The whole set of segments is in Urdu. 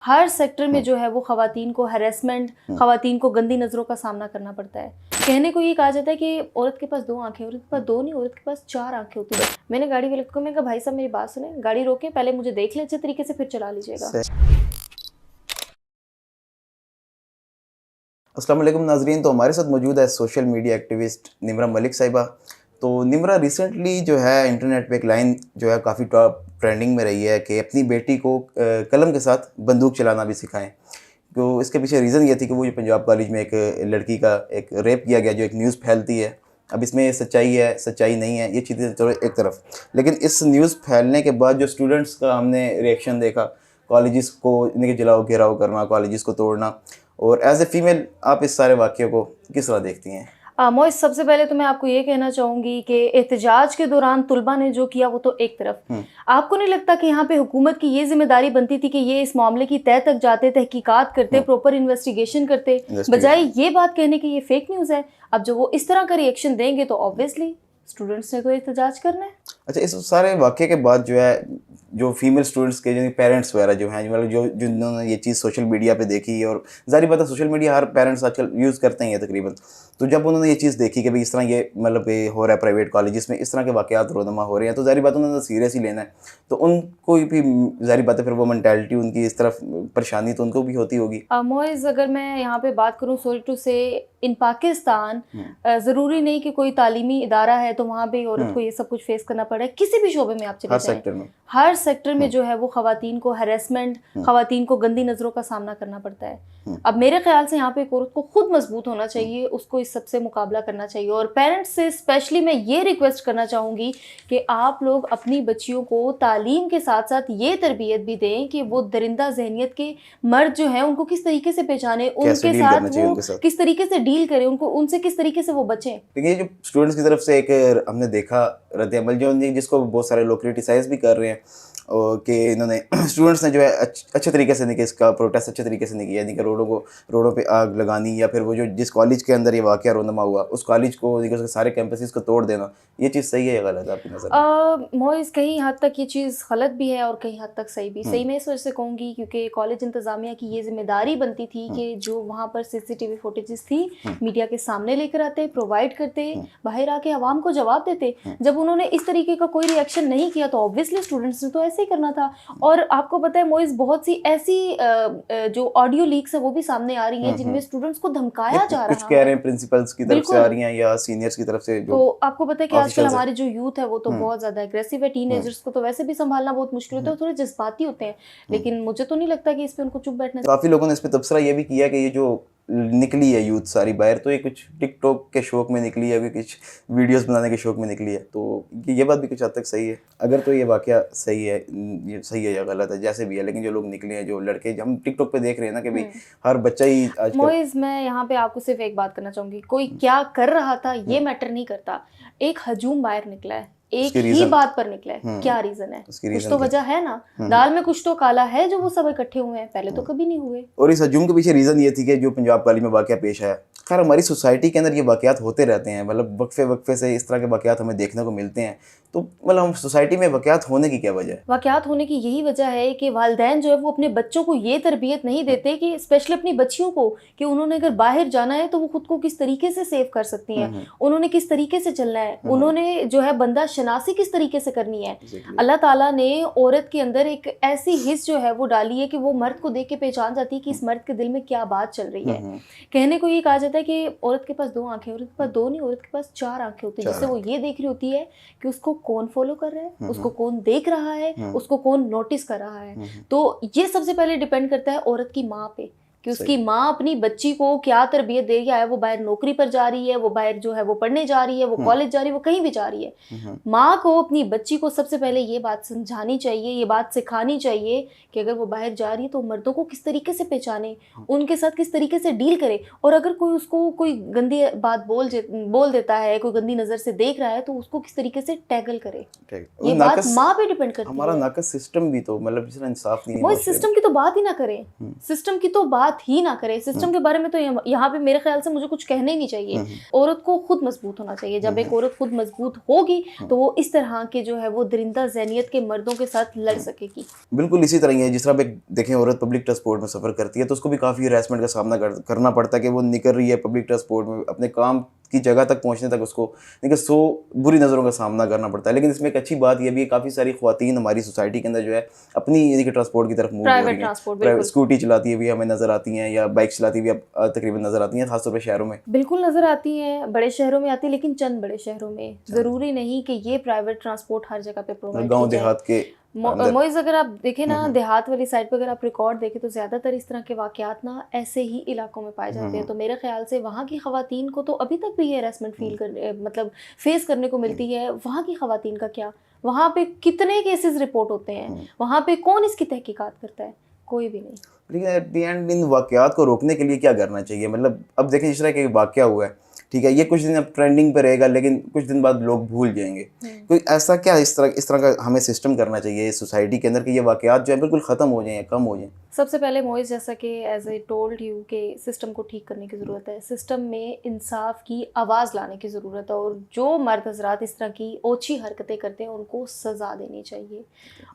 ہر سیکٹر میں جو ہے وہ خواتین کو ہیراسمنٹ، خواتین کو گندی نظروں کا سامنا کرنا پڑتا ہے۔ کہنے کو یہ کہا جاتا ہے کہ عورت کے پاس 2 آنکھیں، عورت کے پاس 2 نہیں، عورت کے پاس 4 آنکھیں ہوتی ہیں۔ میں نے گاڑی والے کو میں کہا بھائی صاحب میری بات سنیں، گاڑی روکیں، پہلے مجھے دیکھ لیں اچھے طریقے سے، پھر چلا لیجیے گا۔ السلام علیکم ناظرین، تو ہمارے ساتھ موجود ہے سوشل میڈیا ایکٹیوسٹ نمرہ ملک صاحبہ۔ تو نمرہ ریسنٹلی جو ہے انٹرنیٹ پہ ایک لائن جو ہے کافی ٹاپ ٹرینڈنگ میں رہی ہے کہ اپنی بیٹی کو قلم کے ساتھ بندوق چلانا بھی سکھائیں۔ تو اس کے پیچھے ریزن یہ تھی کہ وہ جو پنجاب کالج میں ایک لڑکی کا ایک ریپ کیا گیا، جو ایک نیوز پھیلتی ہے۔ اب اس میں سچائی ہے سچائی نہیں ہے یہ چیزیں چلو ایک طرف، لیکن اس نیوز پھیلنے کے بعد جو اسٹوڈنٹس کا ہم نے ریئیکشن دیکھا، کالجز کو ان کے جلاؤ گھیراؤ کرنا، کالجز کو توڑنا، اور ایز اے فیمیل آپ اس سارے واقعے کو کس طرح دیکھتی ہیں؟ موئز، سب سے پہلے تو میں آپ کو یہ کہنا چاہوں گی کہ احتجاج کے دوران طلباء نے جو کیا وہ تو ایک طرف، آپ کو نہیں لگتا کہ یہاں پہ حکومت کی یہ ذمہ داری بنتی تھی کہ یہ اس معاملے کی تہہ تک جاتے، تحقیقات کرتے، پراپر انویسٹیگیشن کرتے، بجائے یہ بات کہنے کہ یہ فیک نیوز ہے؟ اب جب وہ اس طرح کا ری ایکشن دیں گے تو آبویسلی اسٹوڈنٹس نے تو احتجاج کرنا ہے۔ اچھا، اس سارے واقعے کے بعد جو ہے جو فیمیل اسٹوڈنٹس کے پیرنٹس وغیرہ جو ہیں، جو جنہوں نے یہ چیز سوشل میڈیا پہ دیکھی، اور ظاہر بات ہے سوشل میڈیا ہر پیرنٹس آج کل یوز کرتے ہیں تقریباً، تو جب انہوں نے یہ چیز دیکھی کہ بھئی اس طرح یہ مطلب کہ ہو رہا ہے پرائیویٹ کالجز میں، اس طرح کے واقعات رونما ہو رہے ہیں، تو ظاہر بات انہوں نے سیریس ہی لینا ہے، تو ان کو بھی ظاہر بات ہے پھر وہ مینٹیلٹی ان کی اس طرف پریشانی تو ان کو بھی ہوتی ہوگی۔ موئز، اگر میں یہاں پہ بات کروں، سوری ٹو سے، ان پاکستان ضروری نہیں کہ کوئی تعلیمی ادارہ ہے تو وہاں پہ عورت کو یہ سب کچھ فیس کرنا پڑے، کسی بھی شعبے میں آپ چلے جائیں، ہر سیکٹر میں جو ہے وہ خواتین کو ہیراسمنٹ، خواتین کو گندی نظروں کا سامنا کرنا پڑتا ہے۔ اب میرے خیال سے یہاں پہ ایک عورت کو خود مضبوط ہونا چاہیے، اس کو اس سب سے مقابلہ کرنا چاہیے، اور پیرنٹس سے اسپیشلی میں یہ ریکویسٹ کرنا چاہوں گی کہ آپ لوگ اپنی بچیوں کو تعلیم کے ساتھ ساتھ یہ تربیت بھی دیں کہ وہ درندہ ذہنیت کے مرد جو ہیں ان کو کس طریقے سے پہچانے، ان کے ساتھ وہ کس طریقے سے ڈیل کریں، ان کو ان سے کس طریقے سے وہ بچیں۔ یہ جو اسٹوڈنٹس کی طرف سے ایک ہم نے دیکھا رد عمل جو جس کو بہت سارے لوگ کرٹیسائز بھی کر رہے ہیں، کہ انہوں نے اسٹوڈنٹس نے جو ہے اچھے طریقے سے نہیں کیا، اس کا پروٹیسٹ اچھے طریقے سے نہیں کیا، یعنی کہ روڈوں پہ آگ لگانی، یا پھر وہ جو جس کالج کے اندر یہ واقعہ رونما ہوا اس کالج کو اس کے سارے کیمپسز کو توڑ دینا، یہ چیز صحیح ہے یا غلط ہے آپ کی نظر میں؟ موئز، کہیں حد تک یہ چیز غلط بھی ہے اور کہیں حد تک صحیح بھی۔ صحیح میں اس وجہ سے کہوں گی کیونکہ کالج انتظامیہ کی یہ ذمہ داری بنتی تھی کہ جو وہاں پر CCTV فوٹیجز تھی میڈیا کے سامنے لے کر آتے، پرووائڈ کرتے، باہر آ کے عوام کو جواب دیتے۔ جب انہوں نے اس طریقے کا کوئی ری ایکشن نہیں کیا تو آبویسلی اسٹوڈنٹس نے تو ایسے ہی کرنا تھا۔ اور آپ کو پتہ ہے موئز، بہت سی ایسی جو آڈیو لیکس ہیں وہ بھی سامنے آ رہی ہیں جن میں اسٹوڈنٹس کو دھمکایا جا رہا ہے، کچھ کہہ رہے ہیں پرنسپلس کی طرف سے آ رہی ہیں یا سینئرز کی طرف سے۔ تو آپ کو پتہ ہے کہ آج کل ہماری جو یوتھ ہے وہ تو بہت زیادہ اگریسو ہے، ٹین ایجرز کو تو ویسے بھی سنبھالنا بہت مشکل ہوتا ہے، تھوڑے جذباتی ہوتے ہیں، لیکن مجھے تو نہیں لگتا کہ اس پہ ان کو چپ بیٹھنا چاہیے۔ کافی لوگوں نے اس پہ تبصرہ یہ بھی کیا کہ یہ جو نکلی ہے یوتھ ساری باہر، تو یہ کچھ ٹک ٹاک کے شوق میں نکلی ہے، کچھ ویڈیوز بنانے کے شوق میں نکلی ہے، تو یہ بات بھی کچھ حد تک صحیح ہے۔ اگر تو یہ واقعہ صحیح ہے، یہ صحیح ہے یا غلط ہے جیسے بھی ہے، لیکن جو لوگ نکلے ہیں، جو لڑکے ہم ٹک ٹاک پہ دیکھ رہے ہیں نا کہ بھائی ہر بچہ ہی آج کل۔ موئز، میں یہاں پہ آپ کو صرف ایک بات کرنا چاہوں گی، کوئی کیا کر رہا تھا یہ میٹر نہیں کرتا، ایک ہجوم باہر نکلا ہے، ایک ہی بات پر نکلا ہے، کیا ریزن ہے؟ کچھ تو وجہ ہے نا، دال میں کچھ تو کالا ہے جو وہ سب اکٹھے ہوئے ہیں، پہلے تو کبھی نہیں ہوئے۔ اور اس ہجوم کے پیچھے ریزن یہ تھی کہ جو پنجاب کالج میں واقعہ پیش آیا، خیر ہماری سوسائٹی کے اندر یہ واقعات ہوتے رہتے ہیں، مطلب وقفے سے اس طرح کے واقعات ہمیں دیکھنے کو ملتے ہیں، تو مطلب ہم سوسائٹی میں واقعات ہونے کی کیا وجہ ہے؟ واقعات ہونے کی یہی وجہ ہے کہ والدین جو ہے وہ اپنے بچوں کو یہ تربیت نہیں دیتے کہ اسپیشلی اپنی بچیوں کو، کہ انہوں نے اگر باہر جانا ہے تو وہ خود کو کس طریقے سے سیو کر سکتی ہیں، انہوں نے کس طریقے سے چلنا ہے، انہوں نے جو ہے بندہ شناسی کس طریقے سے کرنی ہے۔ اللہ تعالیٰ نے عورت کے اندر ایک ایسی حس جو ہے وہ ڈالی ہے کہ وہ مرد کو دیکھ کے پہچان جاتی ہے کہ اس مرد کے دل میں کیا بات چل رہی ہے۔ کہنے کو یہ کہا جاتا ہے کہ عورت کے پاس 2 آنکھیں، عورت کے پاس 2 نہیں، عورت کے پاس 4 آنکھیں ہوتی ہیں، جس سے وہ یہ دیکھ رہی ہوتی ہے کہ اس کو کون فالو کر رہا ہے، اس کو کون دیکھ رہا ہے، اس کو کون نوٹس کر رہا ہے۔ تو یہ سب سے پہلے ڈیپینڈ کرتا ہے عورت کی ماں پہ کہ اس کی ماں اپنی بچی کو کیا تربیت دے رہی ہے، وہ باہر نوکری پر جا رہی ہے، وہ باہر جو ہے وہ پڑھنے جا رہی ہے، وہ کالج جا رہی ہے، وہ کہیں بھی جا رہی ہے۔ ماں کو اپنی بچی کو سب سے پہلے یہ بات سمجھانی چاہیے، یہ بات سکھانی چاہیے کہ اگر وہ باہر جا رہی ہے تو مردوں کو کس طریقے سے پہچانے، ان کے ساتھ کس طریقے سے ڈیل کرے، اور اگر کوئی اس کو کوئی گندی بات بول دیتا ہے، کوئی گندی نظر سے دیکھ رہا ہے تو اس کو کس طریقے سے ٹیکل کرے۔ یہ بات ماں پہ ڈیپینڈ کرتی ہے۔ ہمارا ناقص سسٹم بھی تو مطلب جس طرح انصاف نہیں ہے، وہ سسٹم کی تو بات ہی نہ کریں، سسٹم کی تو بات بات ہی نہ کرے. سسٹم کے بارے میں تو یہاں پہ میرے خیال سے مجھے کچھ کہنا ہی نہیں چاہیے. عورت کو خود مضبوط ہونا چاہیے. جب ایک عورت خود مضبوط ہوگی تو وہ اس طرح کے جو ہے وہ درندہ ذہنیت کے مردوں کے ساتھ لڑ سکے گی. بالکل اسی طرح ہی ہے. جس طرح ایک دیکھیں عورت پبلک ٹرانسپورٹ میں سفر کرتی ہے تو اس کو بھی کافی ہراسمنٹ کا سامنا کرنا پڑتا ہے کہ وہ نکل رہی ہے پبلک ٹرانسپورٹ میں اپنے کام کی جگہ تک پہنچنے تک اس کو لیکن بری نظروں کا سامنا کرنا پڑتا ہے. لیکن اس میں ایک اچھی بات یہ بھی ہے کافی ساری خواتین ہماری سوسائٹی کے اندر جو ہے اپنی یعنی کہ ٹرانسپورٹ کی طرف موو ہو رہی ہیں. اسکوٹی چلاتی ہوئی ہمیں نظر آتی ہیں یا بائک چلاتی ہوئی اب تقریباً نظر آتی ہیں, خاص طور پہ شہروں میں. بالکل نظر آتی ہیں, بڑے شہروں میں آتی ہیں, لیکن چند بڑے شہروں میں. ضروری نہیں کہ یہ پرائیویٹ ٹرانسپورٹ ہر جگہ پہ پرووائڈ گاؤں دیہات کے موئز اگر آپ دیکھیں نا دیہات والی سائڈ پہ اگر آپ ریکارڈ دیکھیں تو زیادہ تر اس طرح کے واقعات نا ایسے ہی علاقوں میں پائے جاتے ہیں. تو میرے خیال سے وہاں کی خواتین کو تو ابھی تک بھی یہ ہراسمنٹ مطلب فیس کرنے کو ملتی ہے. وہاں کی خواتین کا کیا, وہاں پہ کتنے کیسز رپورٹ ہوتے ہیں, وہاں پہ کون اس کی تحقیقات کرتا ہے؟ کوئی بھی نہیں. لیکن ایٹ دی اینڈ ان واقعات کو روکنے کے لیے کیا کرنا چاہیے؟ مطلب اب دیکھیں جس طرح کہ واقعہ ہوا ہے, ٹھیک ہے, یہ کچھ دن اب ٹرینڈنگ پہ رہے گا لیکن کچھ دن بعد لوگ بھول جائیں گے. کوئی ایسا کیا اس طرح کا ہمیں سسٹم کرنا چاہیے سوسائٹی کے اندر کہ یہ واقعات جو ہیں بالکل ختم ہو جائیں, کم ہو جائیں؟ سب سے پہلے موئز جیسا کہ ایز اے ٹولڈ یو کہ سسٹم کو ٹھیک کرنے کی ضرورت ہے. سسٹم میں انصاف کی آواز لانے کی ضرورت ہے, اور جو مرد حضرات اس طرح کی اوچھی حرکتیں کرتے ہیں ان کو سزا دینی چاہیے.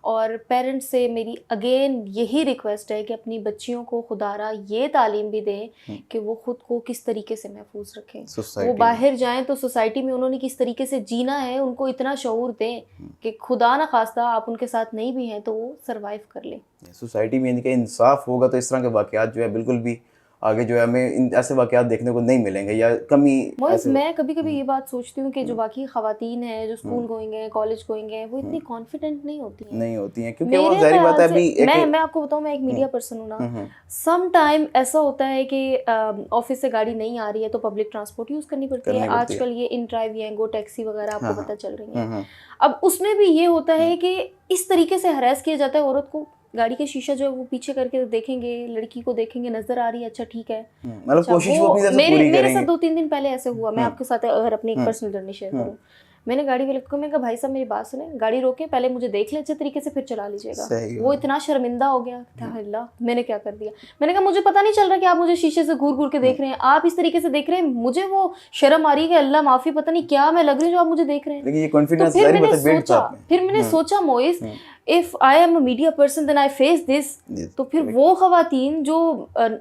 اور پیرنٹس سے میری اگین یہی ریکویسٹ ہے کہ اپنی بچیوں کو خدارہ یہ تعلیم بھی دیں کہ وہ خود کو کس طریقے سے محفوظ رکھیں. وہ باہر جائیں تو سوسائٹی میں انہوں نے کس طریقے سے جینا ہے ان کو اتنا شعور دیں کہ خدا نخواستہ آپ ان کے ساتھ نہیں بھی ہیں تو وہ سروائیو کر لیں. سوسائٹی میں کہ انصاف ہوگا تو اس طرح کے واقعات جو ہے بالکل بھی آگے جو ہے ہمیں ایسے واقعات دیکھنے کو نہیں ملیں گے یا کمی. میں کبھی کبھی یہ بات سوچتی ہوں کہ جو باقی خواتین ہیں جو اسکول گوئنگ ہیں, کالج گوئنگ ہیں, وہ اتنی کانفیڈنٹ نہیں ہوتی ہیں کیونکہ وہ ظاہری بات ہے. ابھی میں آپ کو بتاؤں, میں ایک میڈیا پرسن ہوں نا, سم ٹائم ایسا ہوتا ہے کہ آفس سے گاڑی نہیں آ رہی ہے تو پبلک ٹرانسپورٹ یوز کرنی پڑتی ہے. آج کل یہ ان ڈرائیو یا گو ٹیکسی وغیرہ آپ کو پتہ چل رہی ہیں. اب اس میں بھی یہ ہوتا ہے کہ اس طریقے سے ہراس کیا جاتا ہے عورت کو. گاڑی کا شیشہ جو ہے وہ پیچھے کر کے دیکھیں گے, لڑکی کو دیکھیں گے, نظر آ رہی ہے, اچھا ٹھیک ہے. میرے ساتھ 2-3 دن پہلے ایسے ہوا, میں آپ کے ساتھ اگر اپنی ایک پرسنل جرنی شیئر کروں, میں نے گاڑی والے کو میں کہا بھائی صاحب میری بات سنیں, گاڑی روکیں, پہلے مجھے دیکھ لیں اچھے طریقے سے پھر چلا لیجیے گا. وہ اتنا شرمندہ ہو گیا تھا, اللہ میں نے کیا کر دیا. میں نے کہا مجھے پتہ نہیں چل رہا کہ آپ مجھے شیشے سے گھور گھور کے دیکھ رہے ہیں, آپ اس طریقے سے دیکھ رہے ہیں, مجھے وہ شرم آ رہی ہے کہ اللہ معافی پتہ نہیں کیا میں لگ رہی ہوں جو آپ مجھے دیکھ رہے ہیں. پھر میں نے سوچا موئز, if I am a media person then I face this. تو پھر وہ خواتین جو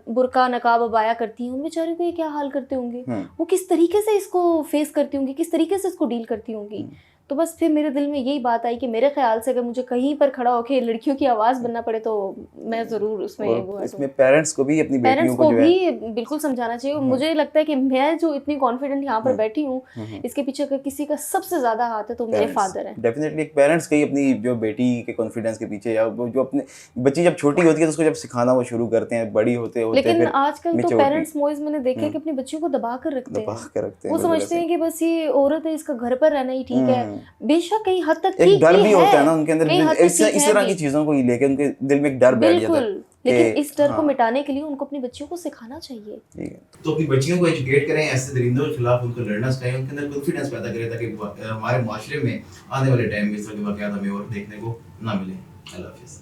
برقع نقاب عبایا کرتی ہیں ان بیچارے کو یہ کیا حال کرتے ہوں گے, وہ کس طریقے سے اس کو فیس کرتی ہوں گی, کس طریقے سے اس کو ڈیل کرتی ہوں گی. تو بس پھر میرے دل میں یہی بات آئی کہ میرے خیال سے اگر مجھے کہیں پر کھڑا ہو کے لڑکیوں کی آواز بننا پڑے تو میں ضرور اس میں پیرنٹس کو بھی اپنی بیٹیوں کو بھی بالکل سمجھانا چاہیے. مجھے لگتا ہے کہ میں جو اتنی کانفیڈنٹ یہاں پر بیٹھی ہوں اس کے پیچھے اگر کسی کا سب سے زیادہ ہاتھ ہے تو میرے فادر ہیں. ڈیفینیٹلی ایک پیرنٹس کا ہی اپنی جو بیٹی کے کانفیڈنس کے پیچھے, یا جو اپنے بچی جب چھوٹی ہوتی ہے تو اس کو جب سکھانا وہ شروع کرتے ہیں, بڑی ہوتے ہوتے لیکن آج کل تو پیرنٹس موئز میں نے دیکھے کہ اپنی بچیوں کو دبا کر رکھتے ہیں. وہ سمجھتے ہیں کہ بس یہ عورت ہے, اس کا گھر پر رہنا ہی ٹھیک ہے. بے شک کہیں حد تک ایک ڈر بھی ہوتا ہے نا ان کے اندر, اس طرح کی چیزوں کو لے کے ان کے دل میں ایک ڈر بیٹھ جاتا ہے. لیکن اس ڈر کو مٹانے کے لیے ان کو اپنی بچیوں کو سکھانا چاہیے. تو اپنی بچیوں کو ایجوکیٹ کریں, ایسے درندوں کے خلاف ان کو لڑنا سکھائیں, ان کے اندر کانفیڈنس پیدا کریں تاکہ ہمارے معاشرے میں آنے والے ٹائم میں اس طرح کے واقعات ہمیں اور دیکھنے کو نہ ملیں. اللہ حافظ.